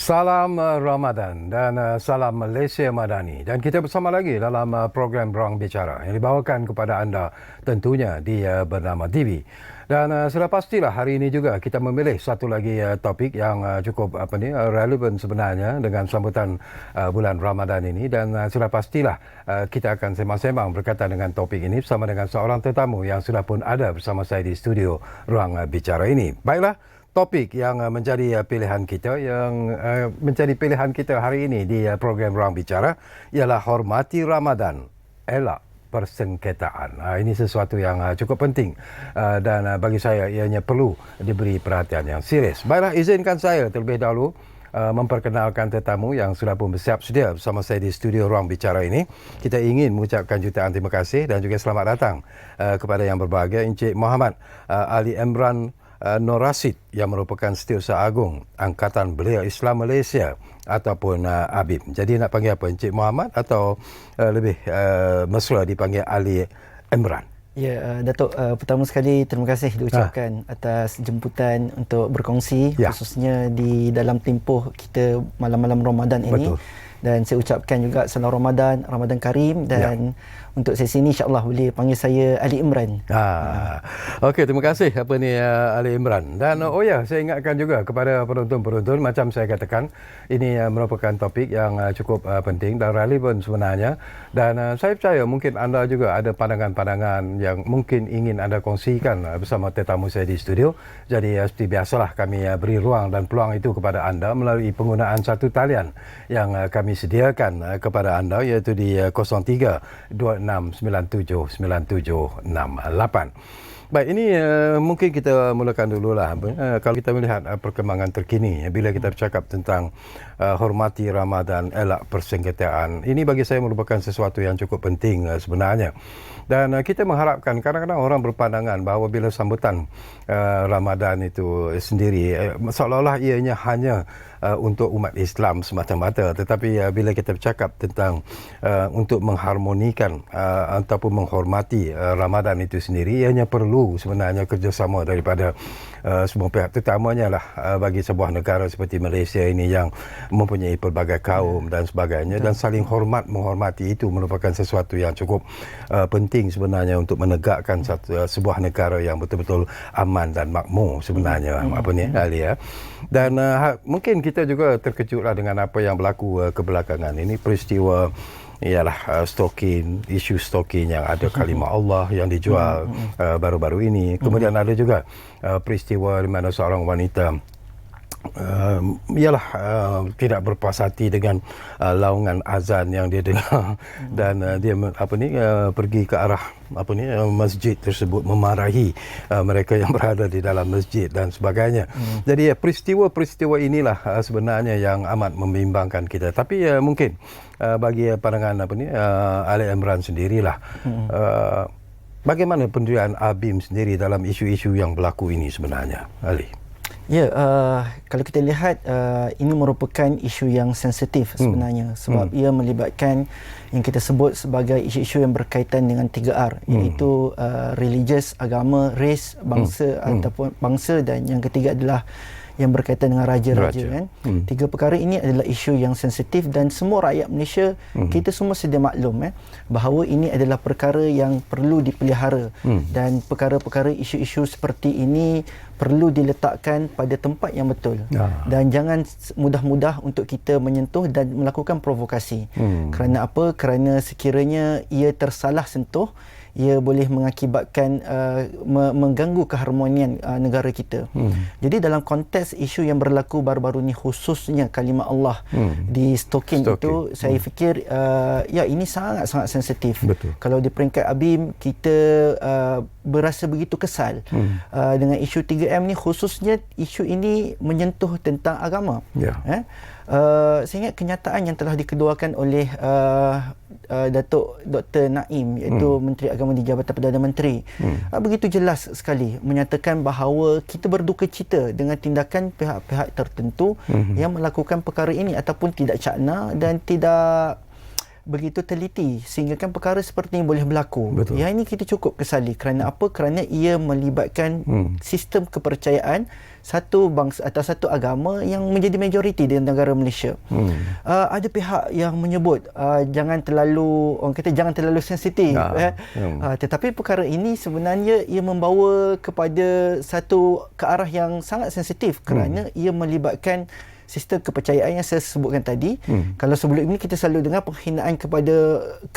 Salam Ramadan dan salam Malaysia Madani. Dan kita bersama lagi dalam program Ruang Bicara yang dibawakan kepada anda tentunya di Bernama TV. Dan sudah pastilah hari ini juga kita memilih satu lagi topik yang cukup relevan sebenarnya dengan sambutan bulan Ramadan ini. Dan sudah pastilah kita akan sembang-sembang berkaitan dengan topik ini bersama dengan seorang tetamu yang sudah pun ada bersama saya di studio Ruang Bicara ini. Baiklah. Topik yang menjadi pilihan kita hari ini di program Ruang Bicara ialah hormati Ramadan, elak persengketaan. Ini sesuatu yang cukup penting dan bagi saya ianya perlu diberi perhatian yang serius. Baiklah, izinkan saya terlebih dahulu memperkenalkan tetamu yang sudah pun bersiap sedia bersama saya di studio Ruang Bicara ini. Kita ingin mengucapkan jutaan terima kasih dan juga selamat datang kepada yang berbahagia Encik Muhammad Ali Imran Nur Rashid yang merupakan Setiausaha Agung Angkatan Belia Islam Malaysia ataupun ABIM. Jadi nak panggil apa, Encik Muhammad atau lebih mesra dipanggil Ali Imran? Ya, Datuk, pertama sekali terima kasih diucapkan atas jemputan untuk berkongsi khususnya di dalam tempoh kita malam-malam Ramadan ini. Betul. Dan saya ucapkan juga selamat Ramadan Karim dan untuk sesi ini insya-Allah boleh panggil saya Ali Imran. Okey, terima kasih Ali Imran. Dan saya ingatkan juga kepada penonton-penonton, macam saya katakan, ini merupakan topik yang cukup penting dan relevan sebenarnya. Dan saya percaya mungkin anda juga ada pandangan-pandangan yang mungkin ingin anda kongsikan bersama tetamu saya di studio. Jadi seperti biasalah kami beri ruang dan peluang itu kepada anda melalui penggunaan satu talian yang kami sediakan kepada anda, iaitu di 0326979768. Baik, ini mungkin kita mulakan dululah. Kalau kita melihat perkembangan terkini bila kita bercakap tentang hormati Ramadan, elak persengketaan. Ini bagi saya merupakan sesuatu yang cukup penting sebenarnya. Dan kita mengharapkan, kadang-kadang orang berpandangan bahawa bila sambutan Ramadan itu sendiri seolah-olah ianya hanya untuk umat Islam semata-mata, tetapi bila kita bercakap tentang untuk mengharmonikan ataupun menghormati Ramadan itu sendiri, ianya perlu sebenarnya kerjasama daripada semua pihak, terutamanya lah bagi sebuah negara seperti Malaysia ini yang mempunyai pelbagai kaum dan sebagainya, dan saling menghormati itu merupakan sesuatu yang cukup penting sebenarnya untuk menegakkan sebuah negara yang betul-betul aman dan makmur sebenarnya. Ali ya. Dan mungkin kita juga terkejutlah dengan apa yang berlaku kebelakangan ini, peristiwa ialah isu stalking yang ada kalimah Allah yang dijual baru-baru ini. Kemudian ada juga peristiwa di mana seorang wanita tidak berpuas hati dengan laungan azan yang dia dengar dan dia pergi ke arah masjid tersebut, memarahi mereka yang berada di dalam masjid dan sebagainya. Jadi peristiwa-peristiwa inilah sebenarnya yang amat membimbangkan kita. Tapi mungkin bagi pandangan Ali Imran sendirilah, bagaimana pendirian ABIM sendiri dalam isu-isu yang berlaku ini sebenarnya, Ali? Ya, kalau kita lihat ini merupakan isu yang sensitif sebenarnya sebab ia melibatkan yang kita sebut sebagai isu-isu yang berkaitan dengan 3R, iaitu religious, agama, race, bangsa ataupun bangsa, dan yang ketiga adalah yang berkaitan dengan raja-raja. Kan? Tiga perkara ini adalah isu yang sensitif dan semua rakyat Malaysia, kita semua sedia maklum bahawa ini adalah perkara yang perlu dipelihara, dan perkara-perkara isu-isu seperti ini perlu diletakkan pada tempat yang betul dan jangan mudah-mudah untuk kita menyentuh dan melakukan provokasi. Kerana apa? Kerana sekiranya ia tersalah sentuh, ia boleh mengakibatkan mengganggu keharmonian negara kita. Jadi dalam konteks isu yang berlaku baru-baru ni, khususnya kalimah Allah di stalking itu, saya fikir ini sangat-sangat sensitif. Betul. Kalau di peringkat ABIM kita berasa begitu kesal dengan isu 3M ni, khususnya isu ini menyentuh tentang agama. Saya ingat kenyataan yang telah dikeluarkan oleh Datuk Dr. Naim, iaitu Menteri Agama di Jabatan Perdana Menteri, begitu jelas sekali menyatakan bahawa kita berduka cita dengan tindakan pihak-pihak tertentu yang melakukan perkara ini ataupun tidak cakna dan tidak begitu teliti sehingga kan perkara seperti ini boleh berlaku. Betul. Yang ini kita cukup kesali. Kerana apa? Kerana ia melibatkan sistem kepercayaan satu bangsa atau satu agama yang menjadi majoriti di negara Malaysia. Ada pihak yang menyebut jangan terlalu, orang kata jangan terlalu sensitif. Tetapi perkara ini sebenarnya ia membawa kepada satu ke arah yang sangat sensitif kerana ia melibatkan sistem kepercayaan yang saya sebutkan tadi. Kalau sebelum ini kita selalu dengar penghinaan ke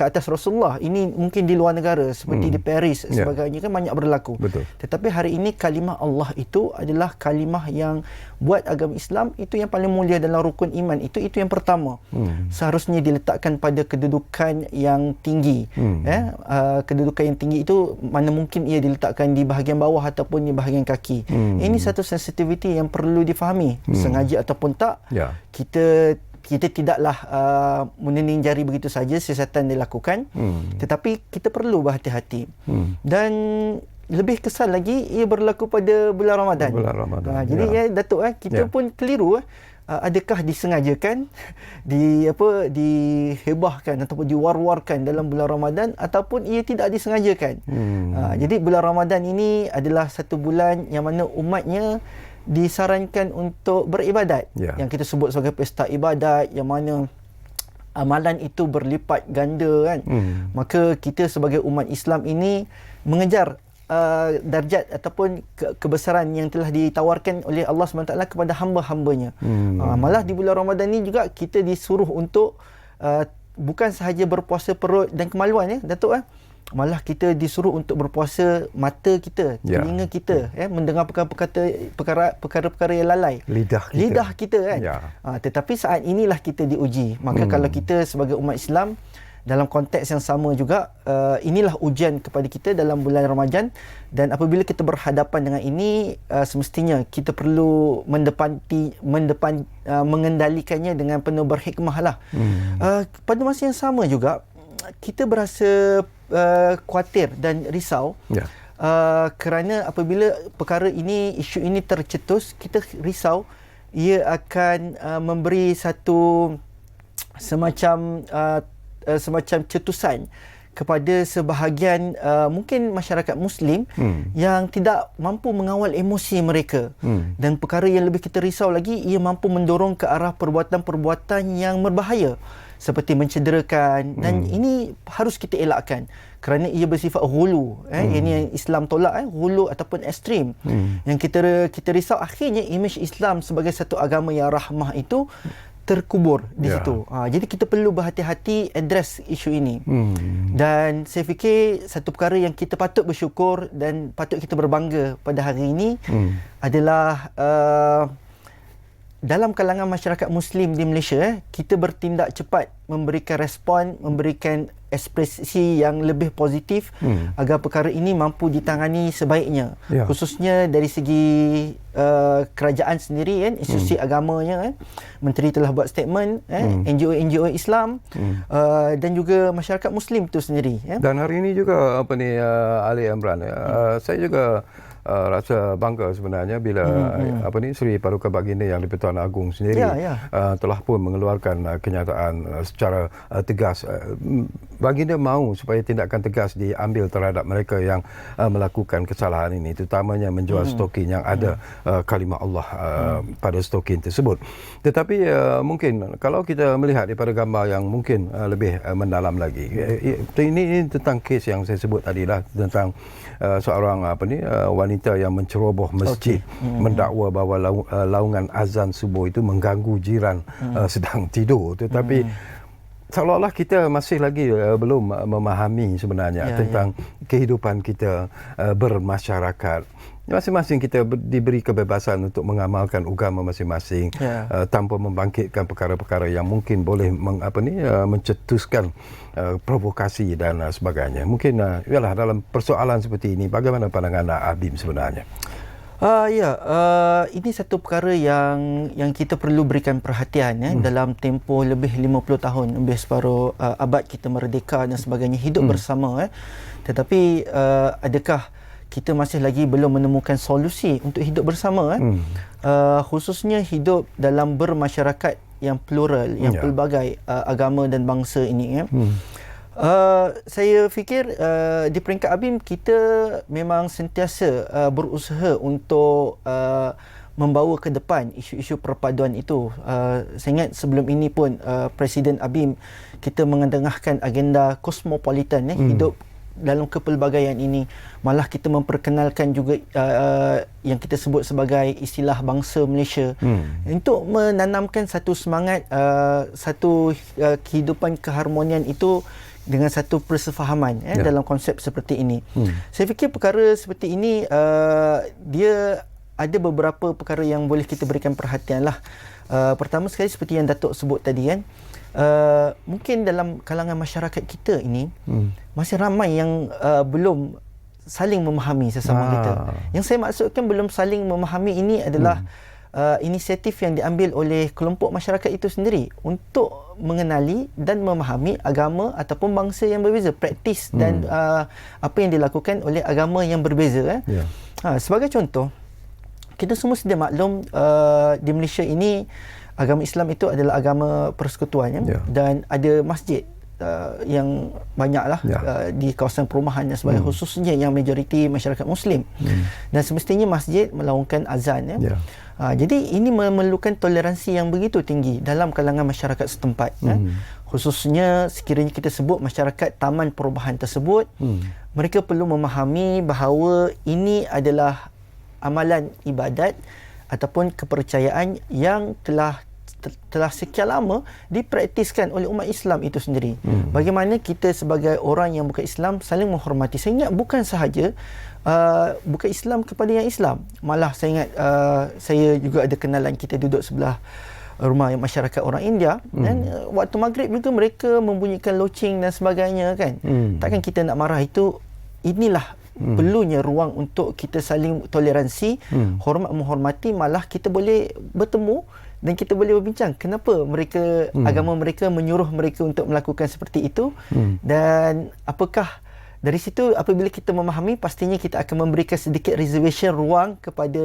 atas Rasulullah. Ini mungkin di luar negara seperti di Paris sebagainya kan banyak berlaku. Betul. Tetapi hari ini kalimah Allah itu adalah kalimah yang buat agama Islam itu yang paling mulia dalam rukun iman. Itu yang pertama. Seharusnya diletakkan pada kedudukan yang tinggi. Kedudukan yang tinggi itu mana mungkin ia diletakkan di bahagian bawah ataupun di bahagian kaki. Ini satu sensitivity yang perlu difahami. Sengaja ataupun tak, kita tidaklah menening jari begitu saja siasatan dilakukan, tetapi kita perlu berhati-hati. Dan lebih kesal lagi ia berlaku pada bulan Ramadan. Jadi Datuk kita pun keliru. Adakah disengajakan dihebahkan ataupun diwar-warkan dalam bulan Ramadan ataupun ia tidak disengajakan. Jadi bulan Ramadan ini adalah satu bulan yang mana umatnya disarankan untuk beribadat, yang kita sebut sebagai pesta ibadat, yang mana amalan itu berlipat ganda kan. Maka kita sebagai umat Islam ini mengejar darjat ataupun kebesaran yang telah ditawarkan oleh Allah SWT kepada hamba-hambanya. Malah di bulan Ramadan ini juga kita disuruh untuk bukan sahaja berpuasa perut dan kemaluan Datuk malah kita disuruh untuk berpuasa mata kita, telinga kita, mendengar perkara-perkara yang lalai, lidah kita kan. Tetapi saat inilah kita diuji. Maka kalau kita sebagai umat Islam dalam konteks yang sama juga, inilah ujian kepada kita dalam bulan Ramadan, dan apabila kita berhadapan dengan ini, semestinya kita perlu mengendalikannya dengan penuh berhikmah lah. Pada masa yang sama juga kita berasa khawatir dan risau kerana apabila perkara ini, isu ini tercetus, kita risau ia akan memberi satu semacam cetusan kepada sebahagian mungkin masyarakat Muslim yang tidak mampu mengawal emosi mereka. Dan perkara yang lebih kita risau lagi, ia mampu mendorong ke arah perbuatan-perbuatan yang berbahaya seperti mencederakan, dan ini harus kita elakkan kerana ia bersifat ghulu. Ini yang Islam tolak, ghulu ataupun ekstrim. Yang kita risau akhirnya imej Islam sebagai satu agama yang rahmah itu terkubur di situ. Jadi kita perlu berhati-hati address isu ini. Dan saya fikir satu perkara yang kita patut bersyukur dan patut kita berbangga pada hari ini adalah dalam kalangan masyarakat Muslim di Malaysia, kita bertindak cepat memberikan respon, memberikan ekspresi yang lebih positif agar perkara ini mampu ditangani sebaiknya. Khususnya dari segi kerajaan sendiri, institusi agamanya, menteri telah buat statement, NGO Islam, dan juga masyarakat Muslim itu sendiri. Dan hari ini juga Ali Imran, saya juga rasa bangga sebenarnya bila Sri Paduka Baginda Yang di-Pertuan Agong sendiri telah pun mengeluarkan kenyataan secara tegas. Baginda mahu supaya tindakan tegas diambil terhadap mereka yang melakukan kesalahan ini, terutamanya menjual stokin yang ada kalimah Allah pada stokin tersebut. Tetapi mungkin kalau kita melihat daripada gambar yang mungkin lebih mendalam lagi, ini tentang kes yang saya sebut tadi lah, tentang seorang wanita yang menceroboh masjid, mendakwa bahawa laungan azan subuh itu mengganggu jiran sedang tidur. Tetapi seolah-olah kita masih lagi belum memahami sebenarnya tentang kehidupan kita bermasyarakat. Masing-masing kita diberi kebebasan untuk mengamalkan agama masing-masing tanpa membangkitkan perkara-perkara yang mungkin boleh mencetuskan provokasi dan sebagainya. Mungkin dalam persoalan seperti ini, bagaimana pandangan Abim sebenarnya? Ini satu perkara yang kita perlu berikan perhatian dalam tempoh lebih 50 tahun, lebih separuh abad kita merdeka dan sebagainya, hidup bersama. Tetapi adakah kita masih lagi belum menemukan solusi untuk hidup bersama, khususnya hidup dalam bermasyarakat yang plural, yang pelbagai agama dan bangsa ini. Saya fikir di peringkat ABIM kita memang sentiasa berusaha untuk membawa ke depan isu-isu perpaduan itu. Saya ingat sebelum ini pun Presiden ABIM kita mengetengahkan agenda kosmopolitan, hidup dalam kepelbagaian ini. Malah kita memperkenalkan juga yang kita sebut sebagai istilah bangsa Malaysia untuk menanamkan satu semangat, satu kehidupan keharmonian itu dengan satu persefahaman dalam konsep seperti ini. Saya fikir perkara seperti ini dia ada beberapa perkara yang boleh kita berikan perhatian lah. Pertama sekali seperti yang Datuk sebut tadi kan, mungkin dalam kalangan masyarakat kita ini masih ramai yang belum saling memahami sesama kita. Yang saya maksudkan belum saling memahami ini adalah inisiatif yang diambil oleh kelompok masyarakat itu sendiri untuk mengenali dan memahami agama ataupun bangsa yang berbeza, praktis dan apa yang dilakukan oleh agama yang berbeza. Sebagai contoh, kita semua sedia maklum di Malaysia ini agama Islam itu adalah agama persekutuan dan ada masjid yang banyaklah di kawasan perumahan dan sebagainya, khususnya yang majoriti masyarakat Muslim. Dan semestinya masjid melaungkan azan. Jadi ini memerlukan toleransi yang begitu tinggi dalam kalangan masyarakat setempat. Khususnya sekiranya kita sebut masyarakat taman perubahan tersebut, mereka perlu memahami bahawa ini adalah amalan ibadat ataupun kepercayaan yang telah sekian lama dipraktiskan oleh umat Islam itu sendiri. Bagaimana kita sebagai orang yang bukan Islam saling menghormati. Saya ingat bukan sahaja bukan Islam kepada yang Islam. Malah saya ingat saya juga ada kenalan, kita duduk sebelah rumah masyarakat orang India dan waktu maghrib juga mereka membunyikan loceng dan sebagainya kan. Takkan kita nak marah itu. Inilah perlunya ruang untuk kita saling toleransi, hormat menghormati, malah kita boleh bertemu dan kita boleh berbincang kenapa mereka agama mereka menyuruh mereka untuk melakukan seperti itu dan apakah dari situ. Apabila kita memahami, pastinya kita akan memberikan sedikit reservation ruang kepada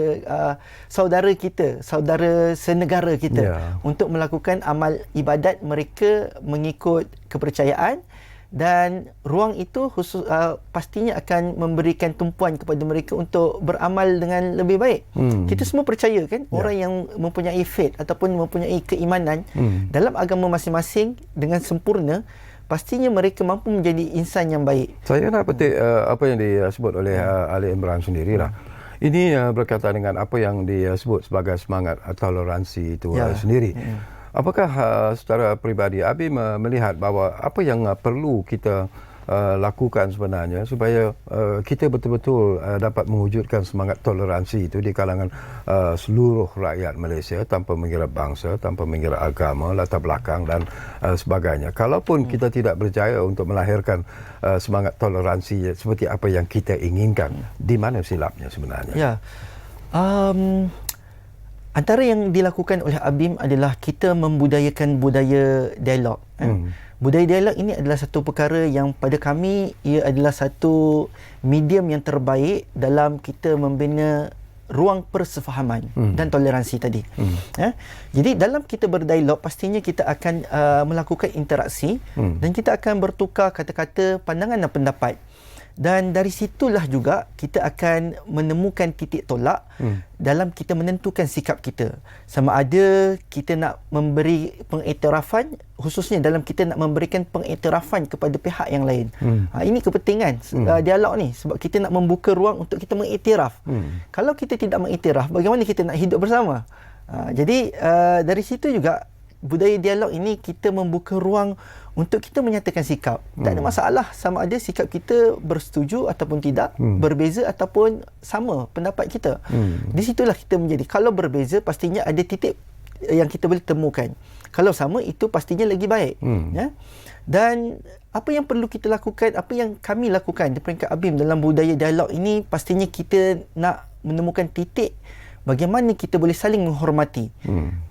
saudara kita, saudara senegara kita untuk melakukan amal ibadat mereka mengikut kepercayaan. Dan ruang itu pastinya akan memberikan tumpuan kepada mereka untuk beramal dengan lebih baik. Kita semua percaya kan, orang yang mempunyai faith ataupun mempunyai keimanan dalam agama masing-masing dengan sempurna, pastinya mereka mampu menjadi insan yang baik. Saya nak petik apa yang disebut oleh Ali Imran sendirilah. Ini berkaitan dengan apa yang disebut sebagai semangat toleransi itu sendiri. Apakah secara peribadi Abi melihat bahawa apa yang perlu kita lakukan sebenarnya supaya kita betul-betul dapat mewujudkan semangat toleransi itu di kalangan seluruh rakyat Malaysia tanpa mengira bangsa, tanpa mengira agama, latar belakang dan sebagainya. Kalaupun kita tidak berjaya untuk melahirkan semangat toleransi seperti apa yang kita inginkan, di mana silapnya sebenarnya? Antara yang dilakukan oleh ABIM adalah kita membudayakan budaya dialog. Budaya dialog ini adalah satu perkara yang pada kami ia adalah satu medium yang terbaik dalam kita membina ruang persefahaman dan toleransi tadi. Jadi dalam kita berdialog, pastinya kita akan melakukan interaksi dan kita akan bertukar kata-kata, pandangan dan pendapat. Dan dari situlah juga kita akan menemukan titik tolak dalam kita menentukan sikap kita. Sama ada kita nak memberi pengiktirafan, khususnya dalam kita nak memberikan pengiktirafan kepada pihak yang lain. Ini kepentingan dialog ni, sebab kita nak membuka ruang untuk kita mengiktiraf. Kalau kita tidak mengiktiraf, bagaimana kita nak hidup bersama? Jadi dari situ juga budaya dialog ini kita membuka ruang untuk kita menyatakan sikap. Tak ada masalah sama ada sikap kita bersetuju ataupun tidak, berbeza ataupun sama pendapat kita. Di situlah kita menjadi, kalau berbeza pastinya ada titik yang kita boleh temukan. Kalau sama, itu pastinya lagi baik. Dan apa yang perlu kita lakukan, apa yang kami lakukan di peringkat ABIM dalam budaya dialog ini, pastinya kita nak menemukan titik bagaimana kita boleh saling menghormati,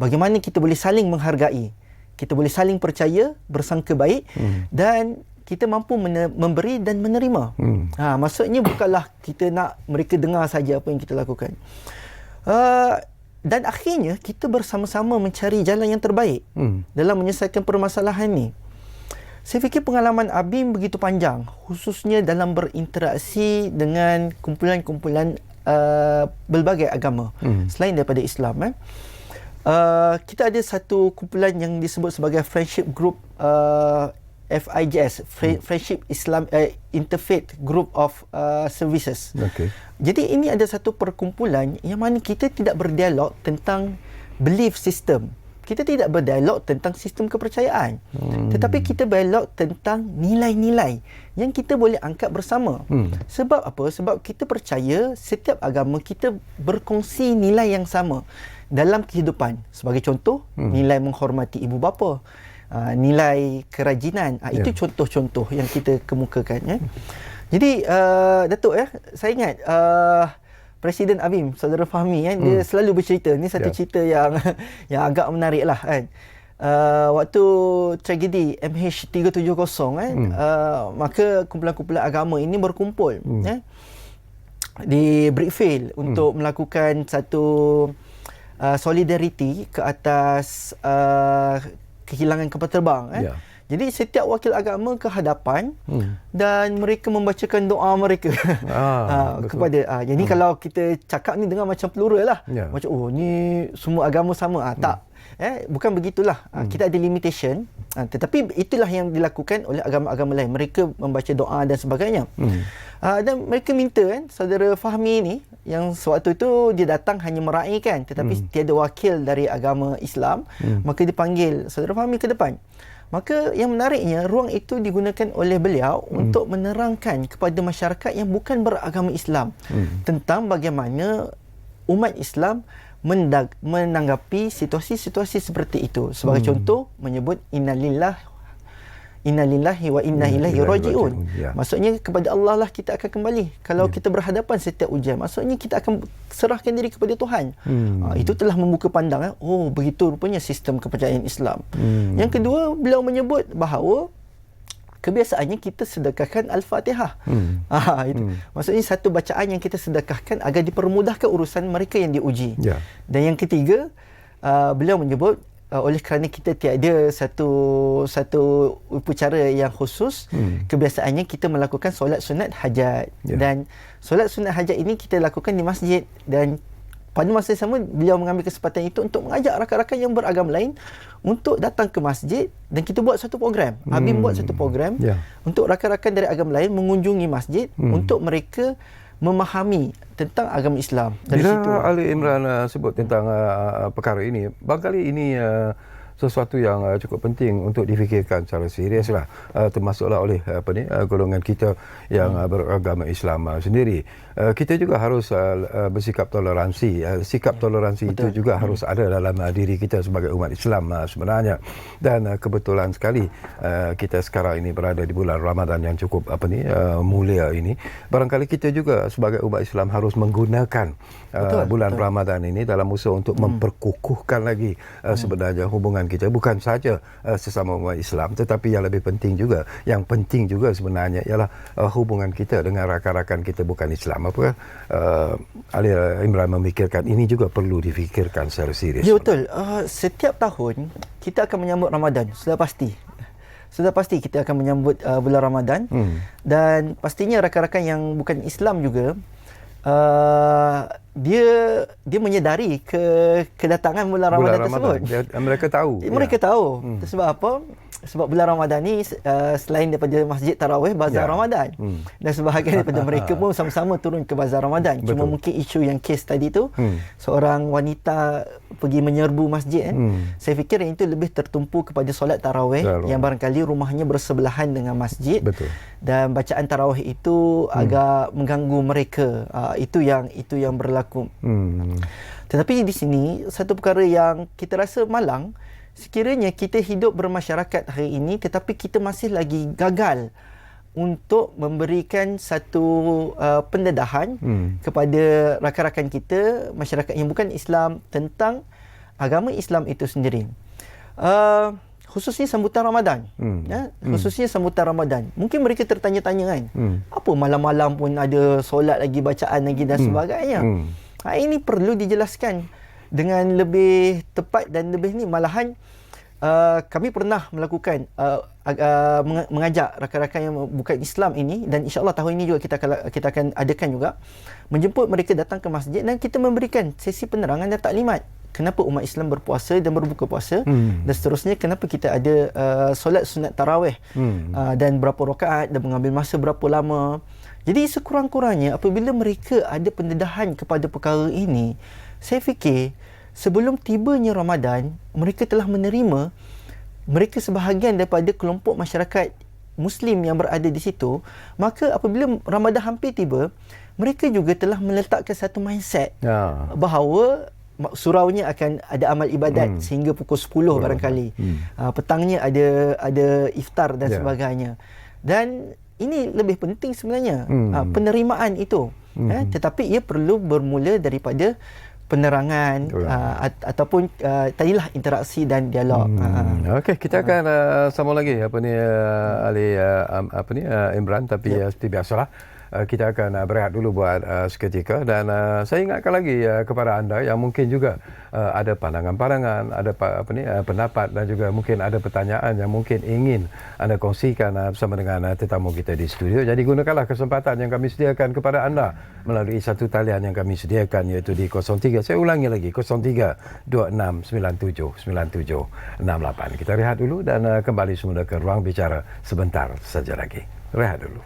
bagaimana kita boleh saling menghargai, kita boleh saling percaya, bersangka baik, dan kita mampu memberi dan menerima. Maksudnya bukanlah kita nak mereka dengar saja apa yang kita lakukan. dan akhirnya kita bersama-sama mencari jalan yang terbaik dalam menyelesaikan permasalahan ni. Saya fikir pengalaman Abim begitu panjang, khususnya dalam berinteraksi dengan kumpulan-kumpulan berbagai agama selain daripada Islam. Kita ada satu kumpulan yang disebut sebagai Friendship Group FIGS, Friendship Islam Interfaith Group of Services. Okey. Jadi ini ada satu perkumpulan yang mana kita tidak berdialog tentang belief system. Kita tidak berdialog tentang sistem kepercayaan. Tetapi kita berdialog tentang nilai-nilai yang kita boleh angkat bersama. Sebab apa? Sebab kita percaya setiap agama kita berkongsi nilai yang sama dalam kehidupan. Sebagai contoh, nilai menghormati ibu bapa, nilai kerajinan. Itu contoh-contoh yang kita kemukakan. Ya. Jadi, Datuk, saya ingat Presiden Abim, Saudara Fahmi, dia selalu bercerita. Ini satu cerita yang agak menarik lah. Waktu tragedi MH370, maka kumpulan-kumpulan agama ini berkumpul di Brickfield untuk melakukan satu solidariti ke atas kehilangan kapal terbang. Jadi setiap wakil agama ke hadapan dan mereka membacakan doa mereka kepada. Jadi kalau kita cakap ni dengar macam plural lah. Macam ni semua agama sama. Tak. Bukan begitulah. Kita ada limitation. Tetapi itulah yang dilakukan oleh agama-agama lain. Mereka membaca doa dan sebagainya. Dan mereka minta Saudara Fahmi ni, yang sewaktu itu dia datang hanya meraihkan, tetapi tiada wakil dari agama Islam, maka dipanggil Saudara Fahmi ke depan. Maka yang menariknya, ruang itu digunakan oleh beliau untuk menerangkan kepada masyarakat yang bukan beragama Islam tentang bagaimana umat Islam menanggapi situasi-situasi seperti itu. Sebagai contoh, menyebut innalillahi wa inna ilaihi raji'un. Maksudnya kepada Allah lah kita akan kembali. Kalau kita berhadapan setiap ujian, maksudnya kita akan serahkan diri kepada Tuhan. Itu telah membuka pandang. Oh, begitu rupanya sistem kepercayaan Islam. Yang kedua, beliau menyebut bahawa kebiasaannya kita sedekahkan Al-Fatihah. Maksudnya satu bacaan yang kita sedekahkan agar dipermudahkan urusan mereka yang diuji. Dan yang ketiga, beliau menyebut oleh kerana kita tiada satu upacara yang khusus, kebiasaannya kita melakukan solat sunat hajat. Dan solat sunat hajat ini kita lakukan di masjid, dan pada masa yang sama beliau mengambil kesempatan itu untuk mengajak rakan-rakan yang beragama lain untuk datang ke masjid, dan kita buat satu program. Abim buat satu program untuk rakan-rakan dari agama lain mengunjungi masjid untuk mereka memahami tentang agama Islam. Dari Bila situ Ali Imran sebut tentang perkara ini, barangkali ini sesuatu yang cukup penting untuk difikirkan secara serius lah, termasuklah oleh golongan kita yang beragama Islam sendiri. Kita juga harus bersikap toleransi. Sikap toleransi itu juga harus ada dalam diri kita sebagai umat Islam sebenarnya. Dan kebetulan sekali kita sekarang ini berada di bulan Ramadan yang cukup mulia ini. Barangkali kita juga sebagai umat Islam harus menggunakan bulan Ramadan ini dalam usaha untuk memperkukuhkan lagi sebenarnya hubungan kita, bukan saja sesama umat Islam, tetapi yang lebih penting juga, yang penting juga sebenarnya ialah hubungan kita dengan rakan-rakan kita bukan Islam. Apakah Ali Imran memikirkan ini juga perlu difikirkan secara serius? Ya, betul. Setiap tahun kita akan menyambut Ramadan, sudah pasti kita akan menyambut bulan Ramadan. Dan pastinya rakan-rakan yang bukan Islam juga dia menyedari kedatangan bulan Ramadan tersebut. Mereka tahu. Mereka tahu. Sebab apa? Sebab bulan Ramadan ni selain daripada masjid tarawih, bazar Ramadan. Dan sebahagian daripada mereka pun sama-sama turun ke bazar Ramadan. Cuma mungkin isu yang kes tadi tu, seorang wanita pergi menyerbu masjid. Saya fikir yang itu lebih tertumpu kepada solat tarawih yang barangkali rumahnya bersebelahan dengan masjid. Dan bacaan tarawih itu agak mengganggu mereka. Itu yang berlaku. Tetapi di sini satu perkara yang kita rasa malang, sekiranya kita hidup bermasyarakat hari ini tetapi kita masih lagi gagal untuk memberikan satu pendedahan kepada rakan-rakan kita, masyarakat yang bukan Islam, tentang agama Islam itu sendiri. Khususnya sambutan Ramadan. Khususnya sambutan Ramadan. Mungkin mereka tertanya-tanya kan, apa malam-malam pun ada solat lagi, bacaan lagi dan sebagainya. Ini perlu dijelaskan dengan lebih tepat dan lebih ni, malahan kami pernah melakukan mengajak rakan-rakan yang bukan Islam ini, dan insya-Allah tahun ini juga kita akan adakan juga, menjemput mereka datang ke masjid dan kita memberikan sesi penerangan dan taklimat kenapa umat Islam berpuasa dan berbuka puasa, dan seterusnya kenapa kita ada solat sunat tarawih, dan berapa rakaat dan mengambil masa berapa lama. Jadi sekurang-kurangnya apabila mereka ada pendedahan kepada perkara ini, saya fikir sebelum tibanya Ramadan, mereka telah menerima, mereka sebahagian daripada kelompok masyarakat Muslim yang berada di situ, maka apabila Ramadan hampir tiba, mereka juga telah meletakkan satu mindset bahawa suraunya akan ada amal ibadat sehingga pukul 10 barangkali. Petangnya ada iftar dan sebagainya. Dan ini lebih penting sebenarnya, penerimaan itu. Tetapi ia perlu bermula daripada penerangan ataupun tadilah interaksi dan dialog. Okey, kita akan sambung lagi Ali Imran, tapi seperti biasalah kita akan berehat dulu buat seketika, dan saya ingatkan lagi kepada anda yang mungkin juga ada pandangan-pandangan, ada pendapat dan juga mungkin ada pertanyaan yang mungkin ingin anda kongsikan bersama dengan tetamu kita di studio. Jadi gunakanlah kesempatan yang kami sediakan kepada anda melalui satu talian yang kami sediakan, iaitu di 03, saya ulangi lagi, 0326979768. Kita rehat dulu dan kembali semula ke ruang bicara sebentar saja lagi. Rehat dulu.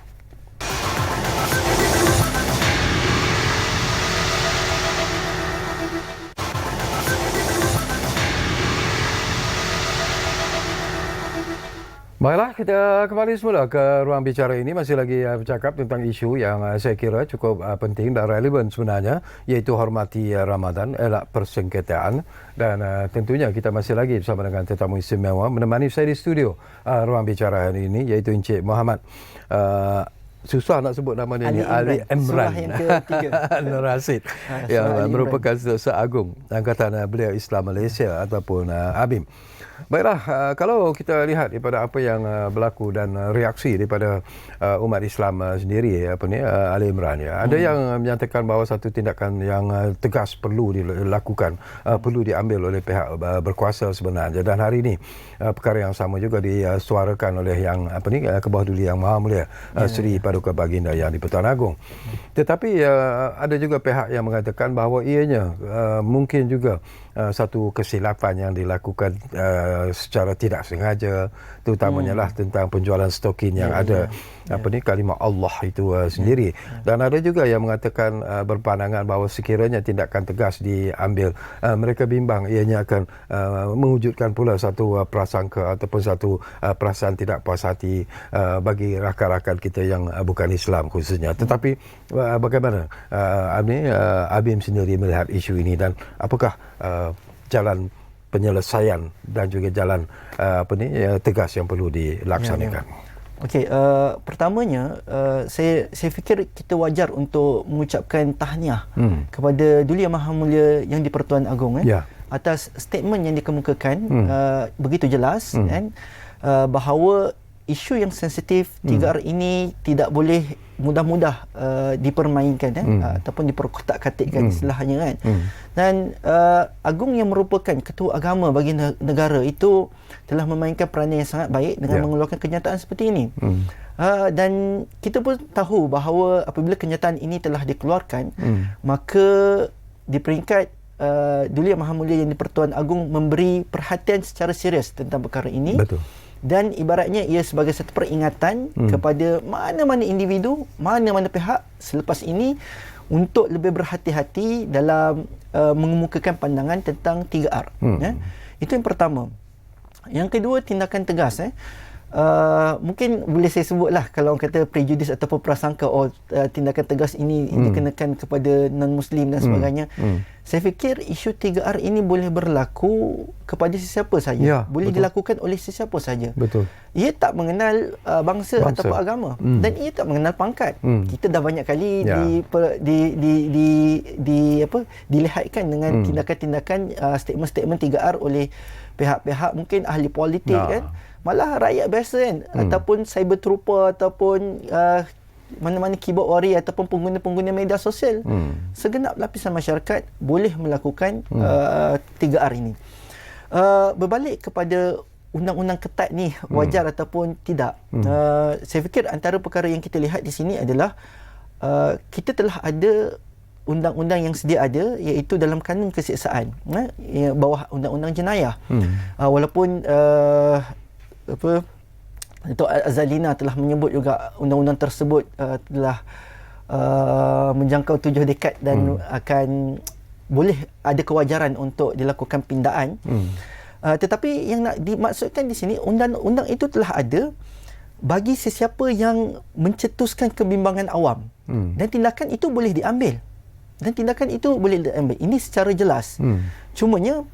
Baiklah, kita kembali semula ke ruang bicara ini. Masih lagi bercakap tentang isu yang saya kira cukup penting dan relevan sebenarnya, iaitu hormati Ramadan, elak persengketaan. Dan tentunya kita masih lagi bersama dengan tetamu istimewa menemani saya di studio ruang bicara hari ini, iaitu Encik Muhammad susah nak sebut nama dia, Ali Imran Nur Rashid, yang merupakan seagung Angkatan Belia Islam Malaysia ataupun ABIM. Baiklah, kalau kita lihat daripada apa yang berlaku dan reaksi daripada umat Islam sendiri, Ali Imran, ada yang menyatakan bahawa satu tindakan yang tegas perlu dilakukan, perlu diambil oleh pihak berkuasa sebenarnya. Dan hari ini perkara yang sama juga disuarakan oleh yang Kebawah Duli Yang Maha Mulia Seri Paduka Baginda Yang di-Pertuan Agong. Tetapi ada juga pihak yang mengatakan bahawa ianya mungkin juga satu kesilapan yang dilakukan secara tidak sengaja, terutamanya lah tentang penjualan stokin yang ada kalimah Allah itu sendiri. Dan ada juga yang mengatakan berpandangan bahawa sekiranya tindakan tegas diambil, mereka bimbang ianya akan mewujudkan pula satu prasangka ataupun satu perasaan tidak puas hati bagi rakan-rakan kita yang bukan Islam khususnya. Tetapi bagaimana ABIM sendiri melihat isu ini, dan apakah jalan penyelesaian dan juga jalan tegas yang perlu dilaksanakan? Okey, pertamanya saya fikir kita wajar untuk mengucapkan tahniah kepada Duli Yang Maha Mulia Yang di-Pertuan Agong atas statement yang dikemukakan begitu jelas, bahawa isu yang sensitif 3R ini tidak boleh mudah-mudah dipermainkan ataupun diperkotak-katikkan istilahnya kan. Dan Agong yang merupakan ketua agama bagi negara itu telah memainkan peranan yang sangat baik dengan mengeluarkan kenyataan seperti ini. Dan kita pun tahu bahawa apabila kenyataan ini telah dikeluarkan, maka di peringkat Duli Yang Maha Mulia Yang di-Pertuan Agong memberi perhatian secara serius tentang perkara ini. Betul. Dan ibaratnya ia sebagai satu peringatan kepada mana-mana individu, mana-mana pihak selepas ini untuk lebih berhati-hati dalam mengemukakan pandangan tentang 3R. Itu yang pertama. Yang kedua, tindakan tegas. Mungkin boleh saya sebutlah, kalau orang kata prejudis ataupun prasangka, tindakan tegas ini dikenakan kepada non-Muslim dan sebagainya. Saya fikir isu 3R ini boleh berlaku kepada sesiapa saja. Boleh dilakukan oleh sesiapa saja. Betul. Ia tak mengenal bangsa ataupun agama, dan ia tak mengenal pangkat. Kita dah banyak kali dilihatkan dengan tindakan-tindakan statement-statement 3R oleh pihak-pihak mungkin ahli politik kan. Malah rakyat biasa kan, ataupun cyber trooper ataupun mana-mana keyboard warrior ataupun pengguna-pengguna media sosial, segenap lapisan masyarakat boleh melakukan 3R ini. Berbalik kepada undang-undang ketat ni wajar ataupun tidak, saya fikir antara perkara yang kita lihat di sini adalah kita telah ada undang-undang yang sedia ada, iaitu dalam kanun kesiksaan bawah undang-undang jenayah. Walaupun Datuk Azalina telah menyebut juga undang-undang tersebut telah menjangkau 7 dekad dan akan boleh ada kewajaran untuk dilakukan pindaan. Tetapi yang nak dimaksudkan di sini, undang-undang itu telah ada bagi sesiapa yang mencetuskan kebimbangan awam, dan tindakan itu boleh diambil. Ini secara jelas. Cumanya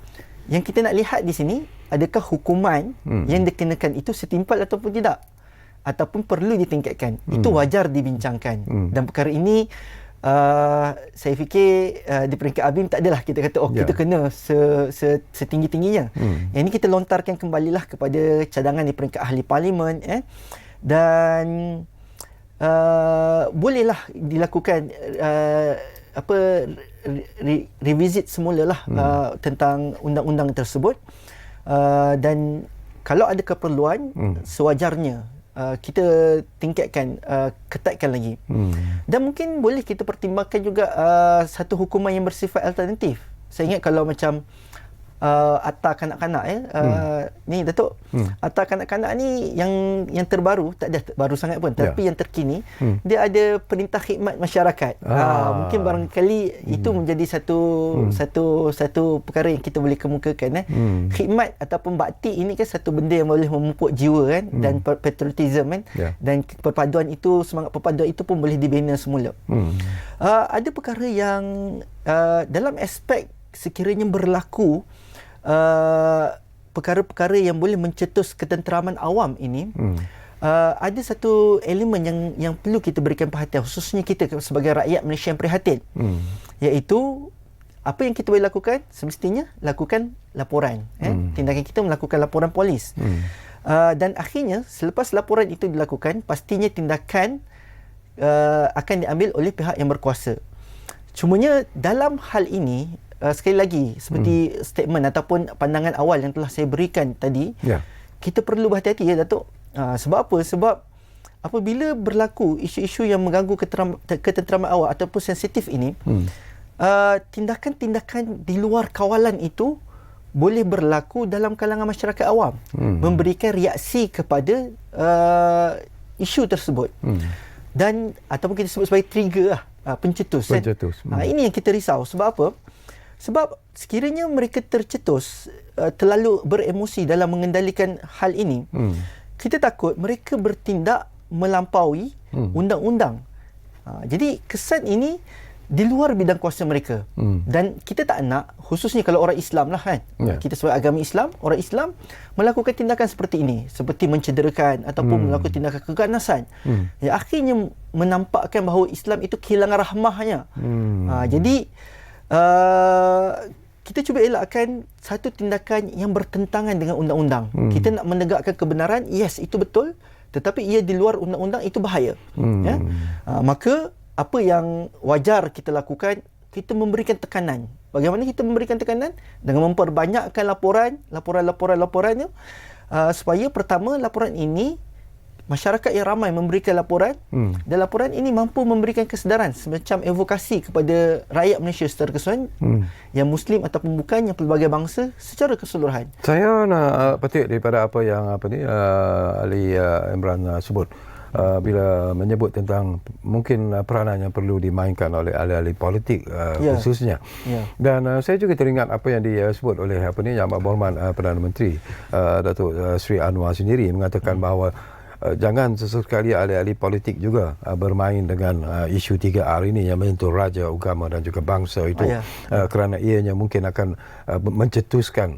yang kita nak lihat di sini, adakah hukuman yang dikenakan itu setimpal ataupun tidak, ataupun perlu ditingkatkan. Itu wajar dibincangkan. Dan perkara ini saya fikir di peringkat ABIM tak adalah kita kata kita kena setinggi-tingginya. Yang ini kita lontarkan kembalilah kepada cadangan di peringkat ahli parlimen, dan bolehlah dilakukan revisit semula lah tentang undang-undang tersebut. Dan kalau ada keperluan, sewajarnya kita tingkatkan, ketatkan lagi. Dan mungkin boleh kita pertimbangkan juga satu hukuman yang bersifat alternatif. Saya ingat kalau macam Akta Kanak-Kanak, ni Datuk, Akta Kanak-Kanak ni yang terbaru, tak ada baru sangat pun, tapi yang terkini, dia ada perintah khidmat masyarakat. Mungkin barangkali itu menjadi satu perkara yang kita boleh kemukakan. Khidmat ataupun bakti ini kan satu benda yang boleh memupuk jiwa kan, dan patriotism kan, dan perpaduan itu, semangat perpaduan itu pun boleh dibina semula. Ada perkara yang dalam aspek sekiranya berlaku perkara-perkara yang boleh mencetus ketenteraman awam ini, ada satu elemen yang perlu kita berikan perhatian, khususnya kita sebagai rakyat Malaysia yang prihatin, iaitu apa yang kita boleh lakukan, semestinya lakukan laporan. Tindakan kita melakukan laporan polis. Dan akhirnya selepas laporan itu dilakukan, pastinya tindakan akan diambil oleh pihak yang berkuasa. Cumanya dalam hal ini, sekali lagi seperti statement ataupun pandangan awal yang telah saya berikan tadi, kita perlu berhati-hati ya Datuk. Sebab apa? Sebab apabila berlaku isu-isu yang mengganggu ketenteraman awam ataupun sensitif ini, tindakan-tindakan di luar kawalan itu boleh berlaku dalam kalangan masyarakat awam, memberikan reaksi kepada isu tersebut, dan ataupun kita sebut sebagai trigger lah, pencetus. Ini yang kita risau. Sebab apa? Sebab sekiranya mereka tercetus, terlalu beremosi dalam mengendalikan hal ini, kita takut mereka bertindak melampaui undang-undang. Jadi kesan ini di luar bidang kuasa mereka. Dan kita tak nak, khususnya kalau orang Islam lah kan, kita sebagai agama Islam, orang Islam melakukan tindakan seperti ini, seperti mencederakan ataupun melakukan tindakan keganasan, yang akhirnya menampakkan bahawa Islam itu kehilangan rahmahnya. Jadi kita cuba elakkan satu tindakan yang bertentangan dengan undang-undang. Kita nak menegakkan kebenaran, yes, itu betul, tetapi ia di luar undang-undang, itu bahaya. Maka apa yang wajar kita lakukan, kita memberikan tekanan. Bagaimana kita memberikan tekanan? Dengan memperbanyakkan laporannya, supaya pertama, laporan ini masyarakat yang ramai memberikan laporan, dan laporan ini mampu memberikan kesedaran, semacam evokasi kepada rakyat Malaysia secara keseluruhan, yang Muslim ataupun bukan, yang pelbagai bangsa secara keseluruhan. Saya nak petik daripada apa yang Ali Imran sebut, bila menyebut tentang mungkin peranan yang perlu dimainkan oleh ahli-ahli politik khususnya. Dan saya juga teringat apa yang disebut oleh Yang Berhormat Perdana Menteri Datuk Seri Anwar sendiri, mengatakan bahawa jangan sesekali ahli-ahli politik juga bermain dengan isu 3R ini yang menyentuh raja, agama dan juga bangsa itu, kerana ianya mungkin akan mencetuskan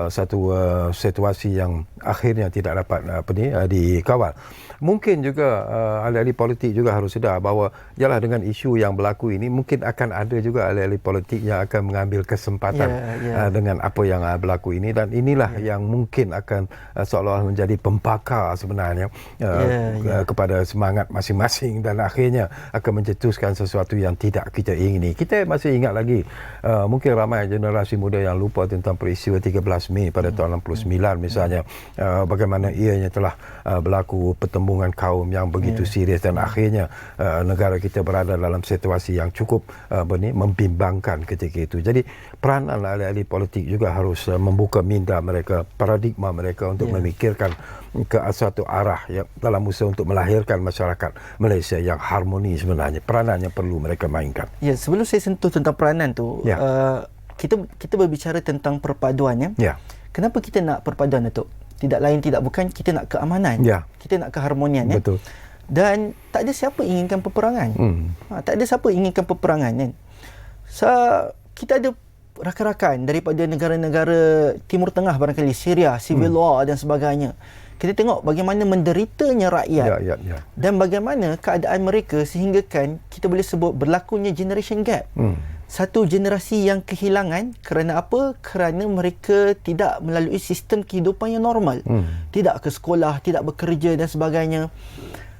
satu situasi yang akhirnya tidak dapat dikawal. Mungkin juga ahli-ahli politik juga harus sedar bahawa ialah dengan isu yang berlaku ini, mungkin akan ada juga ahli-ahli politik yang akan mengambil kesempatan dengan apa yang berlaku ini, dan inilah yang mungkin akan seolah-olah menjadi pembakar sebenarnya kepada semangat masing-masing dan akhirnya akan mencetuskan sesuatu yang tidak kita ingini. Kita masih ingat lagi, mungkin ramai generasi muda yang lupa tentang peristiwa 13 Mei pada tahun 69 misalnya, bagaimana ianya telah berlaku pertembungan kaum yang begitu serius dan akhirnya negara kita berada dalam situasi yang cukup membimbangkan ketika itu. Jadi peranan ahli-ahli politik juga harus membuka minda mereka, paradigma mereka untuk memikirkan ke suatu arah yang dalam usaha untuk melahirkan masyarakat Malaysia yang harmoni sebenarnya. Peranan yang perlu mereka mainkan. Ya, sebelum saya sentuh tentang peranan tu, kita berbicara tentang perpaduan ya. Kenapa kita nak perpaduan, Datuk? Tidak lain tidak bukan kita nak keamanan. Kita nak keharmonian ya. Betul. Dan tak ada siapa inginkan peperangan. Tak ada siapa inginkan peperangan kan. Kita ada rakan-rakan daripada negara-negara Timur Tengah, barangkali Syria, civil war dan sebagainya. Kita tengok bagaimana menderitanya rakyat dan bagaimana keadaan mereka sehinggakan kita boleh sebut berlakunya generation gap. Satu generasi yang kehilangan kerana apa? Kerana mereka tidak melalui sistem kehidupan yang normal. Tidak ke sekolah, tidak bekerja dan sebagainya.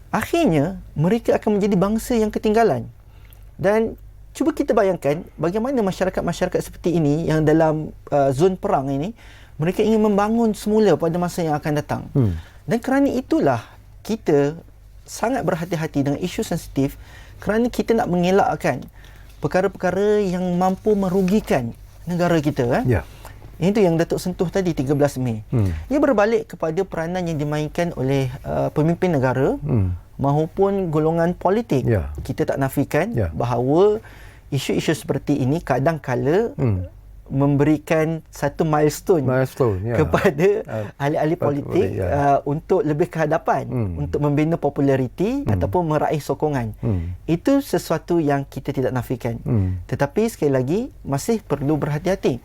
Akhirnya mereka akan menjadi bangsa yang ketinggalan. Dan cuba kita bayangkan bagaimana masyarakat-masyarakat seperti ini yang dalam zon perang ini, mereka ingin membangun semula pada masa yang akan datang. Dan kerana itulah kita sangat berhati-hati dengan isu sensitif, kerana kita nak mengelakkan perkara-perkara yang mampu merugikan negara kita. Itu yang Datuk sentuh tadi, 13 Mei. Ia berbalik kepada peranan yang dimainkan oleh pemimpin negara maupun golongan politik. Kita tak nafikan bahawa isu-isu seperti ini kadang-kala memberikan satu milestone kepada ahli-ahli politik untuk lebih ke hadapan, untuk membina populariti ataupun meraih sokongan. Itu sesuatu yang kita tidak nafikan. Tetapi sekali lagi masih perlu berhati-hati.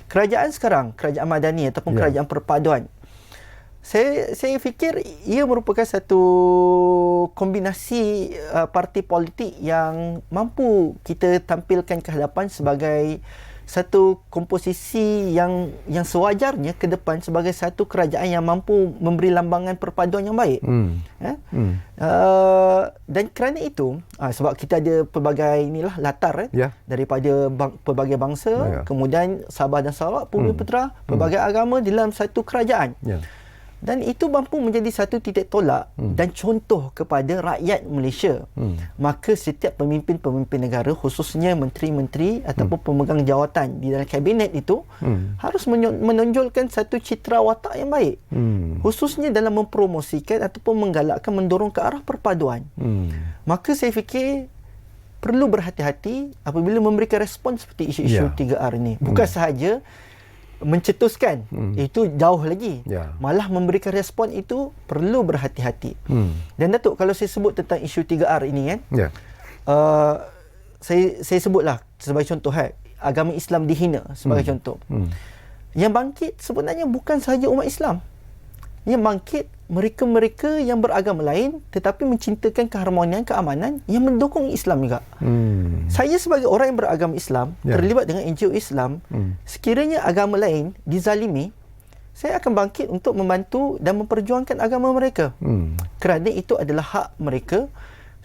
Kerajaan sekarang, kerajaan madani ataupun kerajaan perpaduan, saya fikir ia merupakan satu kombinasi parti politik yang mampu kita tampilkan ke hadapan sebagai satu komposisi yang sewajarnya ke depan sebagai satu kerajaan yang mampu memberi lambangan perpaduan yang baik. Dan kerana itu, sebab kita ada pelbagai latar daripada pelbagai bangsa, kemudian Sabah dan Sarawak, Bumi Putera, pelbagai agama dalam satu kerajaan. Dan itu mampu menjadi satu titik tolak dan contoh kepada rakyat Malaysia. Maka setiap pemimpin-pemimpin negara, khususnya menteri-menteri ataupun pemegang jawatan di dalam kabinet itu harus menonjolkan satu citra watak yang baik. Khususnya dalam mempromosikan ataupun menggalakkan, mendorong ke arah perpaduan. Maka saya fikir perlu berhati-hati apabila memberikan respon seperti isu-isu 3R ini. Bukan sahaja mencetuskan, itu jauh lagi. Malah memberikan respon itu perlu berhati-hati. Dan Datuk, kalau saya sebut tentang isu 3R ini kan, saya sebutlah sebagai contoh, agama Islam dihina sebagai contoh. Yang bangkit sebenarnya bukan sahaja umat Islam. Yang bangkit mereka-mereka yang beragama lain tetapi mencintakan keharmonian, keamanan, yang mendukung Islam juga. Saya sebagai orang yang beragama Islam, terlibat dengan NGO Islam, sekiranya agama lain dizalimi, saya akan bangkit untuk membantu dan memperjuangkan agama mereka. Kerana itu adalah hak mereka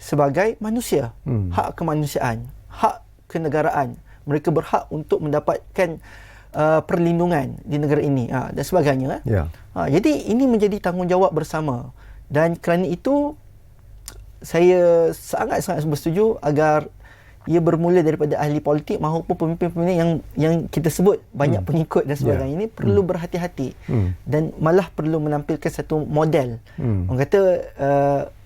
sebagai manusia, hak kemanusiaan, hak kenegaraan. Mereka berhak untuk mendapatkan perlindungan di negara ini dan sebagainya. Jadi ini menjadi tanggungjawab bersama, dan kerana itu saya sangat-sangat bersetuju agar ia bermula daripada ahli politik maupun pemimpin-pemimpin yang kita sebut banyak pengikut dan sebagainya ini perlu berhati-hati dan malah perlu menampilkan satu model. Orang kata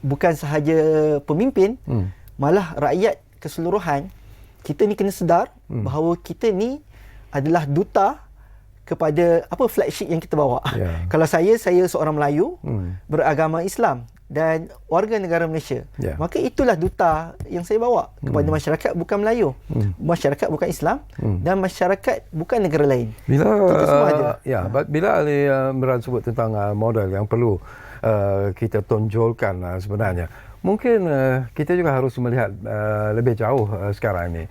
bukan sahaja pemimpin, malah rakyat keseluruhan kita ni kena sedar bahawa kita ni adalah duta kepada apa flagship yang kita bawa. Kalau saya seorang Melayu beragama Islam dan warga negara Malaysia, maka itulah duta yang saya bawa kepada masyarakat bukan Melayu, masyarakat bukan Islam, dan masyarakat bukan negara lain. Bila Ali Imran sebut tentang model yang perlu kita tonjolkan sebenarnya, mungkin kita juga harus melihat lebih jauh sekarang ini.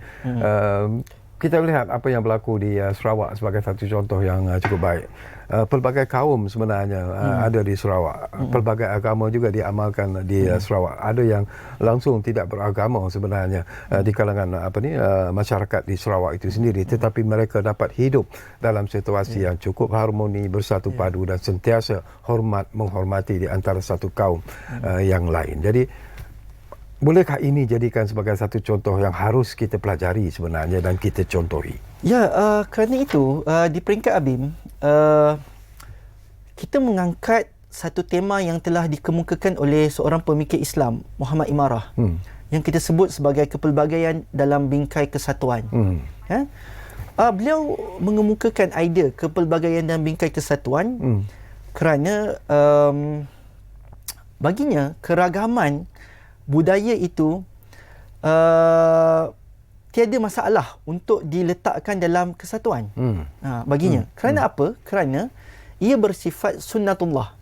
Kita melihat apa yang berlaku di Sarawak sebagai satu contoh yang cukup baik. pelbagai kaum sebenarnya ada di Sarawak. Pelbagai agama juga diamalkan di Sarawak. Ada yang langsung tidak beragama sebenarnya di kalangan masyarakat di Sarawak itu sendiri, tetapi mereka dapat hidup dalam situasi yang cukup harmoni, bersatu padu dan sentiasa menghormati di antara satu kaum yang lain. Jadi bolehkah ini jadikan sebagai satu contoh yang harus kita pelajari sebenarnya dan kita contohi? Ya, kerana itu di peringkat ABIM kita mengangkat satu tema yang telah dikemukakan oleh seorang pemikir Islam, Muhammad Imarah, yang kita sebut sebagai kepelbagaian dalam bingkai kesatuan. Beliau mengemukakan idea kepelbagaian dalam bingkai kesatuan kerana baginya keragaman budaya itu tiada masalah untuk diletakkan dalam kesatuan. Baginya. Kerana apa? Kerana ia bersifat sunnatullah.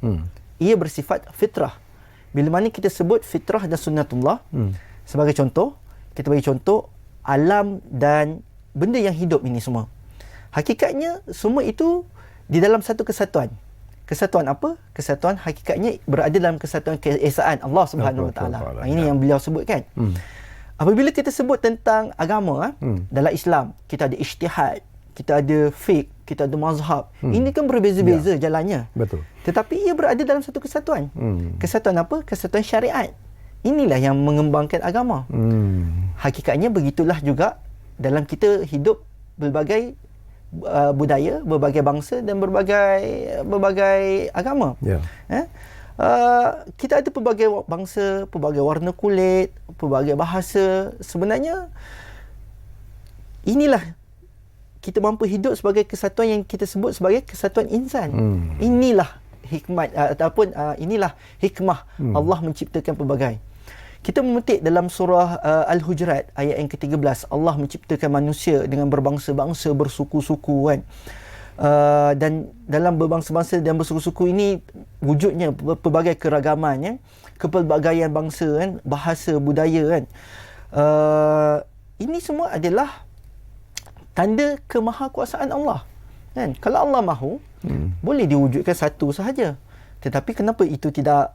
Ia bersifat fitrah. Bila mana kita sebut fitrah dan sunnatullah, sebagai contoh, kita bagi contoh alam dan benda yang hidup ini semua. Hakikatnya semua itu di dalam satu kesatuan. Kesatuan apa? Kesatuan hakikatnya berada dalam kesatuan keesaan Allah Subhanahu Wa Taala. Ini yang beliau sebutkan. Apabila kita sebut tentang agama, dalam Islam kita ada ijtihad, kita ada fiqh, kita ada mazhab. Ini kan berbeza-beza jalannya. Betul. Tetapi ia berada dalam satu kesatuan. Kesatuan apa? Kesatuan syariat. Inilah yang mengembangkan agama. Hakikatnya begitulah juga dalam kita hidup berbagai budaya, berbagai bangsa dan berbagai agama. Kita ada pelbagai bangsa, pelbagai warna kulit, pelbagai bahasa. Sebenarnya inilah kita mampu hidup sebagai kesatuan yang kita sebut sebagai kesatuan insan. Inilah hikmat ataupun inilah hikmah Allah menciptakan pelbagai. Kita memetik dalam surah Al-Hujurat ayat yang ke-13, Allah menciptakan manusia dengan berbangsa-bangsa, bersuku-suku kan. Dan dalam berbangsa-bangsa dan bersuku-suku ini wujudnya pelbagai keragaman ya. Kepelbagaian bangsa kan, bahasa, budaya kan. Ini semua adalah tanda kemahakuasaan Allah. Kan? Kalau Allah mahu, boleh diwujudkan satu sahaja. Tetapi kenapa itu tidak